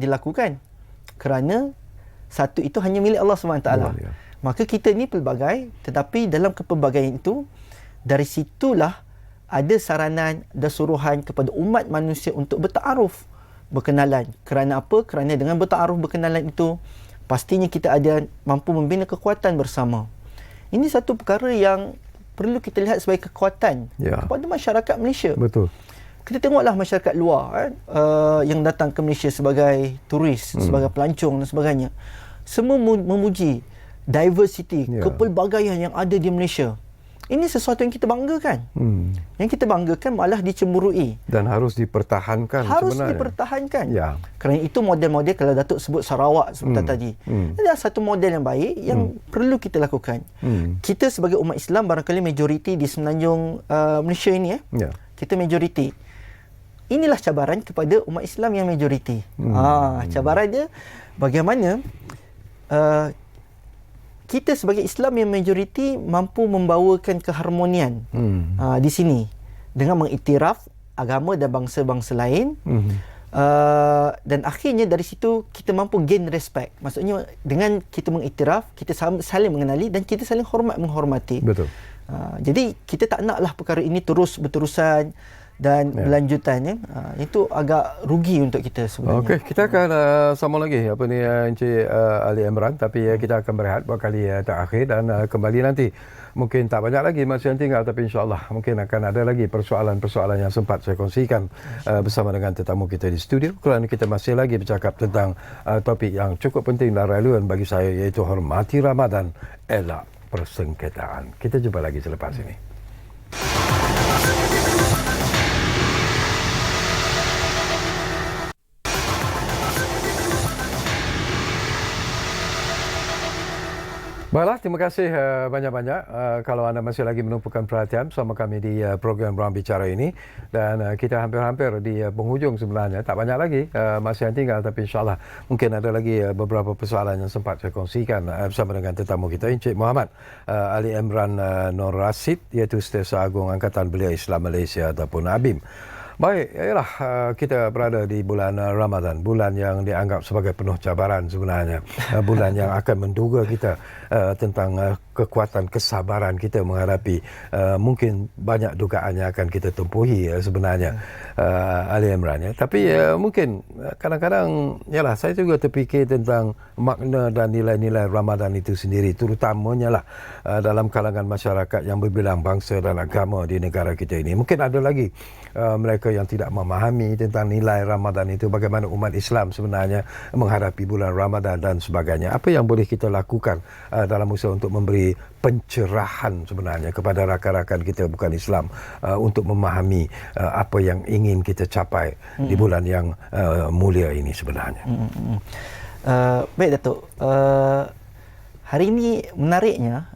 dilakukan? Kerana satu itu hanya milik Allah SWT. Maka kita ni pelbagai, tetapi dalam kepelbagaian itu, dari situlah ada saranan dan suruhan kepada umat manusia untuk bertaaruf, berkenalan. Kerana apa? Kerana dengan bertaaruf, berkenalan itu, pastinya kita ada mampu membina kekuatan bersama. Ini satu perkara yang perlu kita lihat sebagai kekuatan kepada masyarakat Malaysia. Betul. Kita tengoklah masyarakat luar kan, yang datang ke Malaysia sebagai turis, sebagai pelancong dan sebagainya. Semua memuji diversity, kepelbagaian yang ada di Malaysia. Ini sesuatu yang kita banggakan. Yang kita banggakan malah dicemburui. Dan harus dipertahankan harus sebenarnya. Dipertahankan. Kerana itu model-model kalau Datuk sebut Sarawak sebentar tadi. Ada satu model yang baik yang perlu kita lakukan. Kita sebagai umat Islam barangkali majoriti di semenanjung Malaysia ini kita majoriti. Inilah cabaran kepada umat Islam yang majoriti. Cabaran dia bagaimana kita sebagai Islam yang majoriti mampu membawakan keharmonian di sini dengan mengiktiraf agama dan bangsa-bangsa lain. Dan akhirnya dari situ kita mampu gain respect. Maksudnya dengan kita mengiktiraf, kita saling mengenali dan kita saling menghormati. Betul. Jadi kita tak naklah perkara ini terus berterusan dan berlanjutan itu agak rugi untuk kita sebenarnya. Okey, kita akan sambung lagi Encik Ali Imran, tapi kita akan berehat buat kali terakhir dan kembali nanti. Mungkin tak banyak lagi masa yang tinggal, tapi insya-Allah mungkin akan ada lagi persoalan-persoalan yang sempat saya kongsikan bersama dengan tetamu kita di studio, kerana kita masih lagi bercakap tentang topik yang cukup penting dan relevan bagi saya, iaitu hormati Ramadan, elak persengketaan. Kita jumpa lagi selepas ini. Baiklah, terima kasih banyak-banyak. Kalau anda masih lagi menumpukan perhatian bersama kami di program Ruang Bicara ini, dan kita hampir-hampir di penghujung sebenarnya. Tak banyak lagi masa yang tinggal, tapi insyaAllah mungkin ada lagi beberapa persoalan yang sempat saya kongsikan bersama dengan tetamu kita, Encik Muhammad Ali Imran Nur Rasid, iaitu Setiausaha Agung Angkatan Belia Islam Malaysia ataupun ABIM. Baik, ialah kita berada di bulan Ramadan, bulan yang dianggap sebagai penuh cabaran sebenarnya. Bulan yang akan menduga kita tentang kekuatan kesabaran kita menghadapi mungkin banyak dugaan yang akan kita tempuhi sebenarnya, Ali Imran. Tapi mungkin kadang-kadang, ialah saya juga terfikir tentang makna dan nilai-nilai Ramadan itu sendiri, terutamanya lah dalam kalangan masyarakat yang berbilang bangsa dan agama di negara kita ini. Mungkin ada lagi mereka yang tidak memahami tentang nilai Ramadan itu, bagaimana umat Islam sebenarnya menghadapi bulan Ramadan dan sebagainya. Apa yang boleh kita lakukan dalam usaha untuk memberi pencerahan sebenarnya kepada rakan-rakan kita bukan Islam untuk memahami apa yang ingin kita capai di bulan yang mulia ini sebenarnya. Baik Datuk, hari ini menariknya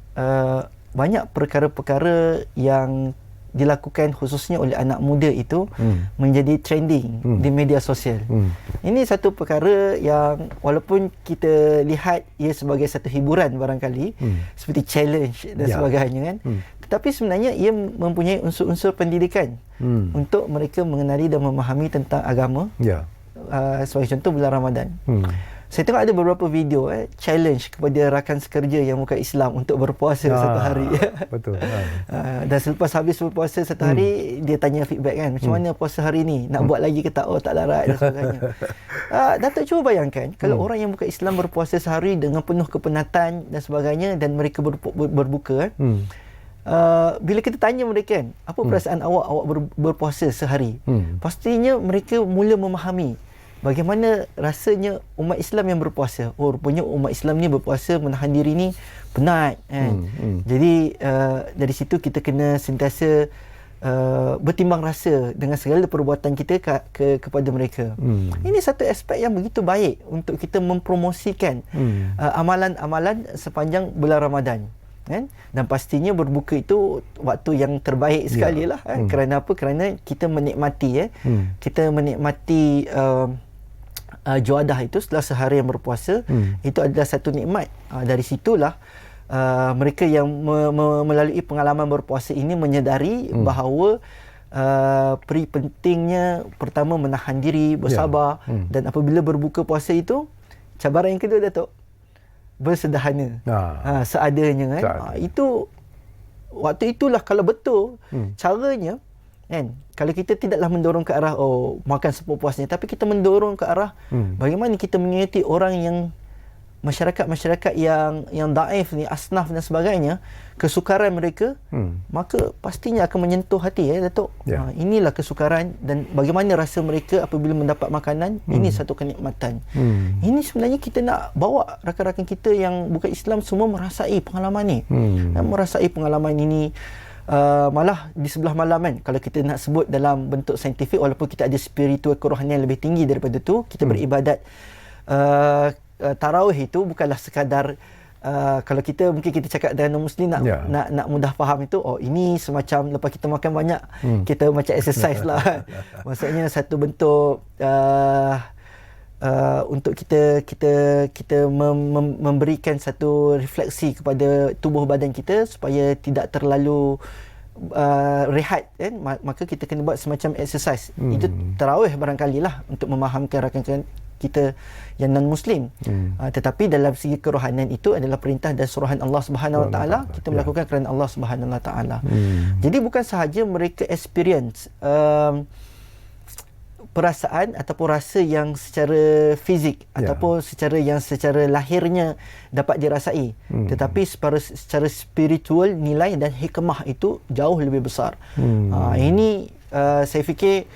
banyak perkara-perkara yang dilakukan khususnya oleh anak muda itu menjadi trending di media sosial. Ini satu perkara yang walaupun kita lihat ia sebagai satu hiburan barangkali, seperti challenge dan sebagainya kan, tetapi sebenarnya ia mempunyai unsur-unsur pendidikan untuk mereka mengenali dan memahami tentang agama. Sebagai contoh bulan Ramadan. Saya tengok ada beberapa video challenge kepada rakan sekerja yang bukan Islam untuk berpuasa satu hari. Betul. Dan selepas habis berpuasa satu hari, dia tanya feedback kan, macam mana puasa hari ni, nak buat lagi ke tak, oh tak larat dan sebagainya. Datuk cuba bayangkan kalau orang yang bukan Islam berpuasa sehari dengan penuh kepenatan dan sebagainya, dan mereka berbuka bila kita tanya mereka kan, apa perasaan awak berpuasa sehari, pastinya mereka mula memahami bagaimana rasanya umat Islam yang berpuasa. Oh, rupanya umat Islam ni berpuasa menahan diri ni penat kan. Jadi dari situ kita kena sentiasa bertimbang rasa dengan segala perbuatan kita kepada mereka. Ini satu aspek yang begitu baik untuk kita mempromosikan amalan-amalan sepanjang bulan Ramadan. Kan? Dan pastinya berbuka itu waktu yang terbaik sekali lah. Kerana apa? Kerana kita menikmati kita menikmati juadah itu setelah sehari yang berpuasa. Itu adalah satu nikmat. Dari situlah mereka yang melalui pengalaman berpuasa ini menyedari bahawa peri pentingnya pertama menahan diri, bersabar, dan apabila berbuka puasa itu, cabaran yang kedua Datuk, bersederhana, seadanya kan. Itu waktu itulah kalau betul caranya kan, kalau kita tidaklah mendorong ke arah makan sepuasnya, tapi kita mendorong ke arah bagaimana kita mengingati orang yang masyarakat yang daif ni, asnaf dan sebagainya, kesukaran mereka, maka pastinya akan menyentuh hati Datuk. Inilah kesukaran dan bagaimana rasa mereka apabila mendapat makanan. Ini satu kenikmatan. Ini sebenarnya kita nak bawa rakan-rakan kita yang bukan Islam semua merasai pengalaman ni, merasai pengalaman ini. Malah di sebelah malam kan, kalau kita nak sebut dalam bentuk saintifik, walaupun kita ada spiritual kerohanian lebih tinggi daripada tu, kita beribadat. Tarawih itu bukanlah sekadar kalau kita mungkin kita cakap dengan Muslim nak mudah faham itu, ini semacam lepas kita makan banyak kita macam exercise lah. Maksudnya satu bentuk untuk kita memberikan satu refleksi kepada tubuh badan kita supaya tidak terlalu rehat kan, maka kita kena buat semacam exercise. Itu tarawih barangkali lah untuk memahamkan rakan-rakan kita yang non-Muslim. Tetapi dalam segi kerohanian itu adalah perintah dan suruhan Allah Subhanahu Wa Taala. Kita melakukan kerana Allah Subhanahu Wa Taala. Jadi bukan sahaja mereka experience perasaan ataupun rasa yang secara fizik ataupun secara lahirnya dapat dirasai, tetapi secara spiritual nilai dan hikmah itu jauh lebih besar. Ini saya fikir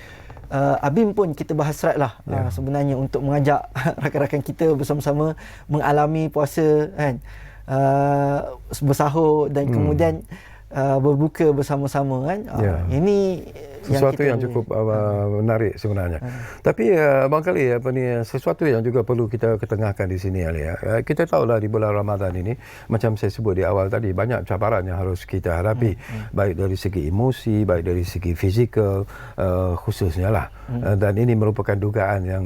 ABIM pun kita berhasrat lah sebenarnya untuk mengajak rakan-rakan kita bersama-sama mengalami puasa kan, bersahur dan kemudian berbuka bersama-sama kan. Ini sesuatu yang cukup menarik sebenarnya. Tapi barangkali sesuatu yang juga perlu kita ketengahkan di sini Ali. Kita tahulah di bulan Ramadan ini, macam saya sebut di awal tadi, banyak cabaran yang harus kita hadapi, baik dari segi emosi, baik dari segi fizikal, khususnya lah. Dan ini merupakan dugaan yang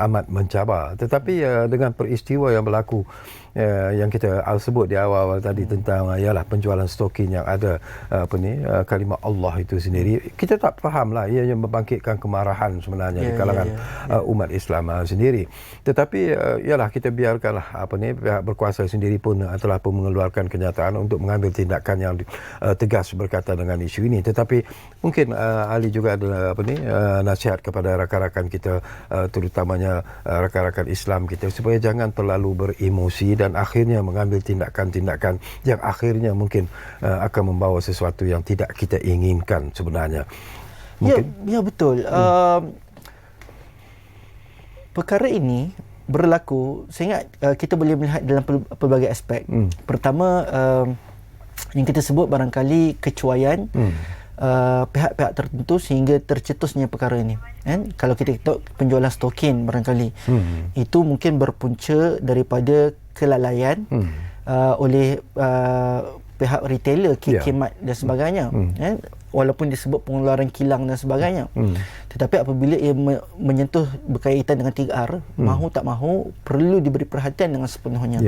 amat mencabar. Tetapi dengan peristiwa yang berlaku yang kita sebut di awal-awal tadi tentang ialah penjualan stokin yang ada kalimah Allah itu sendiri, kita tak fahamlah ia yang membangkitkan kemarahan sebenarnya di kalangan umat Islam sendiri. Tetapi ialah kita biarkanlah pihak berkuasa sendiri pun telah pun mengeluarkan kenyataan untuk mengambil tindakan yang tegas berkaitan dengan isu ini. Tetapi mungkin Ali juga ada nasihat kepada rakan-rakan kita, terutamanya rakan-rakan Islam kita, supaya jangan terlalu beremosi dan akhirnya mengambil tindakan-tindakan yang akhirnya mungkin akan membawa sesuatu yang tidak kita inginkan sebenarnya. Mungkin? Ya betul. Perkara ini berlaku, saya ingat kita boleh melihat dalam pelbagai aspek. Pertama, yang kita sebut barangkali kecuaian pihak-pihak tertentu sehingga tercetusnya perkara ini. Kalau kita tengok penjualan stokin barangkali, itu mungkin berpunca daripada kelalaian oleh pihak retailer, Kmart dan sebagainya. Walaupun disebut pengeluaran kilang dan sebagainya. Tetapi apabila ia menyentuh berkaitan dengan 3R, mahu tak mahu perlu diberi perhatian dengan sepenuhnya.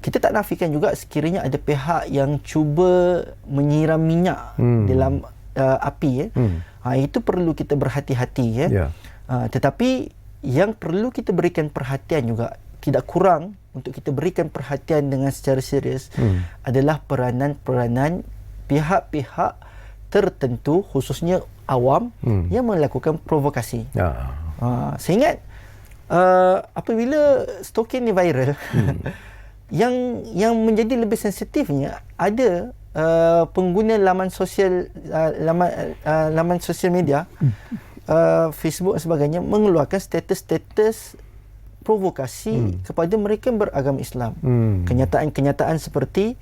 Kita tak nafikan juga sekiranya ada pihak yang cuba menyiram minyak dalam api. Itu perlu kita berhati-hati. Tetapi yang perlu kita berikan perhatian juga, tidak kurang untuk kita berikan perhatian dengan secara serius, adalah peranan-peranan pihak-pihak tertentu, khususnya awam, yang melakukan provokasi. Saya ingat apabila stokin ni viral, yang menjadi lebih sensitifnya ada pengguna laman sosial media, Facebook dan sebagainya, mengeluarkan status-status provokasi kepada mereka yang beragama Islam. Kenyataan-kenyataan seperti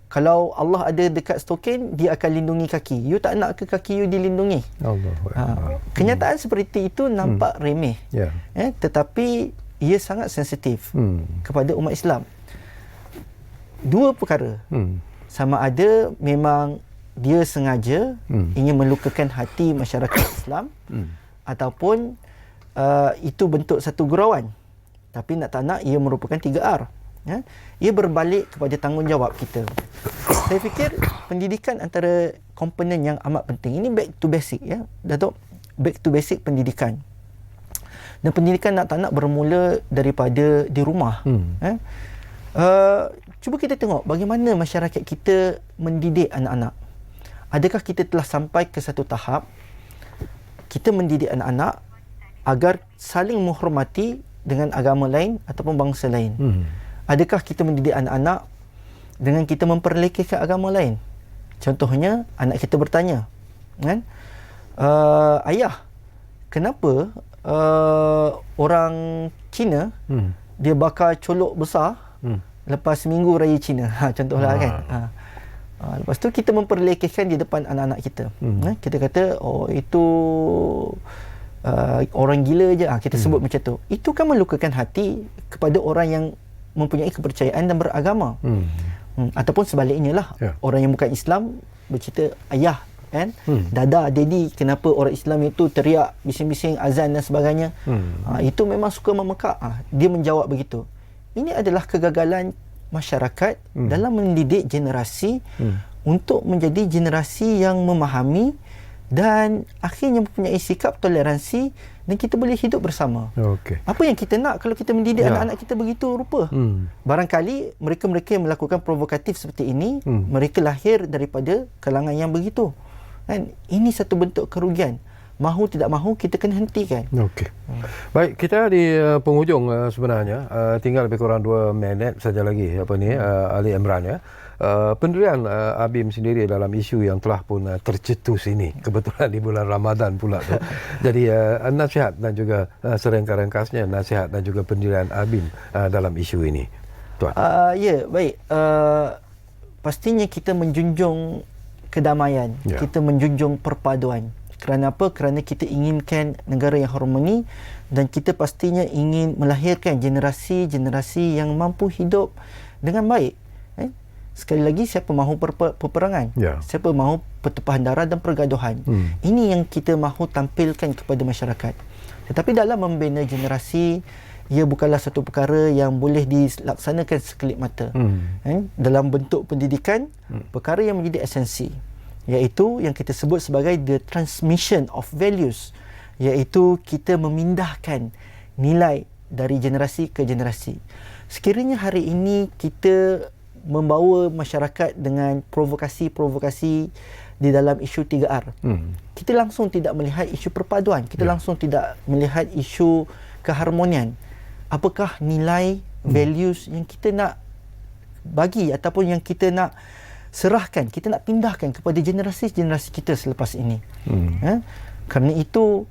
kalau Allah ada dekat stokin, dia akan lindungi kaki. You tak nak ke kaki you dilindungi? Kenyataan seperti itu nampak remeh. Tetapi ia sangat sensitif kepada umat Islam. Dua perkara. Sama ada memang dia sengaja ingin melukakan hati masyarakat Islam, ataupun itu bentuk satu gurauan. Tapi nak tak nak, ia merupakan 3R. Ia berbalik kepada tanggungjawab kita. Saya fikir pendidikan antara komponen yang amat penting. Ini back to basic, Datuk. Back to basic pendidikan. Dan pendidikan nak tak nak bermula daripada di rumah. Cuba kita tengok bagaimana masyarakat kita mendidik anak-anak. Adakah kita telah sampai ke satu tahap kita mendidik anak-anak agar saling menghormati dengan agama lain ataupun bangsa lain? Adakah kita mendidik anak-anak dengan kita memperlekehkan agama lain? Contohnya, anak kita bertanya, ayah, kenapa orang Cina dia bakar colok besar lepas seminggu raya Cina? Contohlah kan. Lepas tu kita memperlekehkan di depan anak-anak kita. Kita kata, oh itu orang gila je. Kita sebut macam tu. Itu kan melukakan hati kepada orang yang mempunyai kepercayaan dan beragama. Ataupun sebaliknya lah, orang yang bukan Islam bercerita, ayah, dada, daddy, kenapa orang Islam itu teriak bising-bising azan dan sebagainya? Itu memang suka memekak. Dia menjawab begitu. Ini adalah kegagalan masyarakat dalam mendidik generasi untuk menjadi generasi yang memahami dan akhirnya mempunyai sikap toleransi, dan kita boleh hidup bersama. Apa yang kita nak kalau kita mendidik anak-anak kita begitu rupa? Barangkali mereka-mereka yang melakukan provokatif seperti ini, mereka lahir daripada kalangan yang begitu. Ini satu bentuk kerugian. Mahu tidak mahu kita kena hentikan. Baik, kita di penghujung sebenarnya. Tinggal lebih kurang 2 minit saja lagi Ali Imran pendirian ABIM sendiri dalam isu yang telah pun tercetus ini, kebetulan di bulan Ramadan pula tu. Jadi nasihat dan juga serengka-ringkasnya nasihat dan juga pendirian ABIM dalam isu ini, Tuan. Baik. Pastinya kita menjunjung kedamaian, Ya. kita menjunjung perpaduan. Kerana apa? Kerana kita inginkan negara yang harmoni dan kita pastinya ingin melahirkan generasi-generasi yang mampu hidup dengan baik. Sekali lagi, siapa mahu peperangan? Ya. Siapa mahu pertumpahan darah dan pergaduhan? Ini yang kita mahu tampilkan kepada masyarakat. Tetapi dalam membina generasi, ia bukanlah satu perkara yang boleh dilaksanakan sekelip mata. Dalam bentuk pendidikan, perkara yang menjadi esensi, iaitu yang kita sebut sebagai the transmission of values, iaitu kita memindahkan nilai dari generasi ke generasi. Sekiranya hari ini kita membawa masyarakat dengan provokasi-provokasi di dalam isu 3R, kita langsung tidak melihat isu perpaduan, kita langsung tidak melihat isu keharmonian. Apakah nilai, values yang kita nak bagi ataupun yang kita nak serahkan, kita nak pindahkan kepada generasi-generasi kita selepas ini. Kerana itu,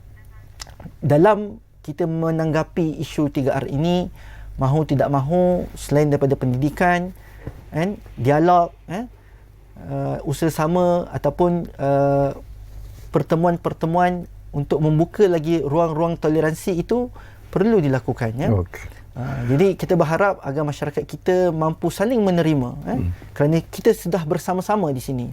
dalam kita menanggapi isu 3R ini, mahu tidak mahu, selain daripada pendidikan, dialog, usaha sama ataupun pertemuan-pertemuan untuk membuka lagi ruang-ruang toleransi itu perlu dilakukan. Jadi kita berharap agar masyarakat kita mampu saling menerima, kerana kita sudah bersama-sama di sini.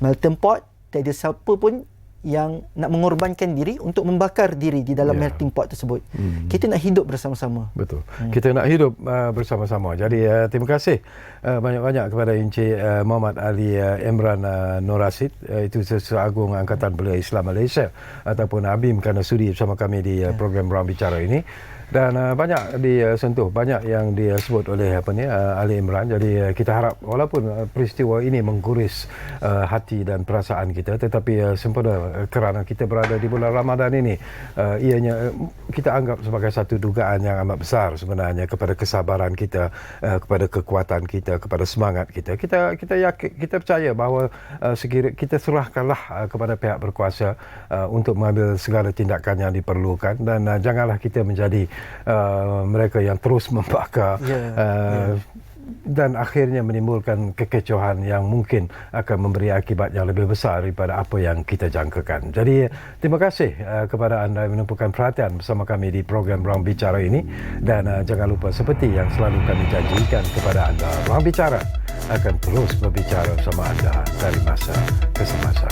Melting pot, tak ada siapa pun yang nak mengorbankan diri untuk membakar diri di dalam melting pot tersebut. Kita nak hidup bersama-sama. Betul. Kita nak hidup bersama-sama. Jadi terima kasih banyak-banyak kepada Encik Muhammad Ali Imran Nur Rashid, itu Setiausaha Agung Angkatan Belia Islam Malaysia ataupun ABIM, kerana sudi bersama kami di program Ruang Bicara ini. Dan banyak disentuh, banyak yang disebut oleh Ali Imran. Jadi kita harap walaupun peristiwa ini mengguris hati dan perasaan kita, tetapi sempena kerana kita berada di bulan Ramadan ini, ianya kita anggap sebagai satu dugaan yang amat besar sebenarnya kepada kesabaran kita, kepada kekuatan kita, kepada semangat kita. Kita yakin, kita percaya bahawa sekiranya kita serahkanlah kepada pihak berkuasa untuk mengambil segala tindakan yang diperlukan, dan janganlah kita menjadi mereka yang terus membakar dan akhirnya menimbulkan kekecohan yang mungkin akan memberi akibat yang lebih besar daripada apa yang kita jangkakan. Jadi terima kasih kepada anda yang menumpukan perhatian bersama kami di program Ruang Bicara ini, dan jangan lupa, seperti yang selalu kami janjikan kepada anda, Ruang Bicara akan terus berbicara bersama anda dari masa ke semasa.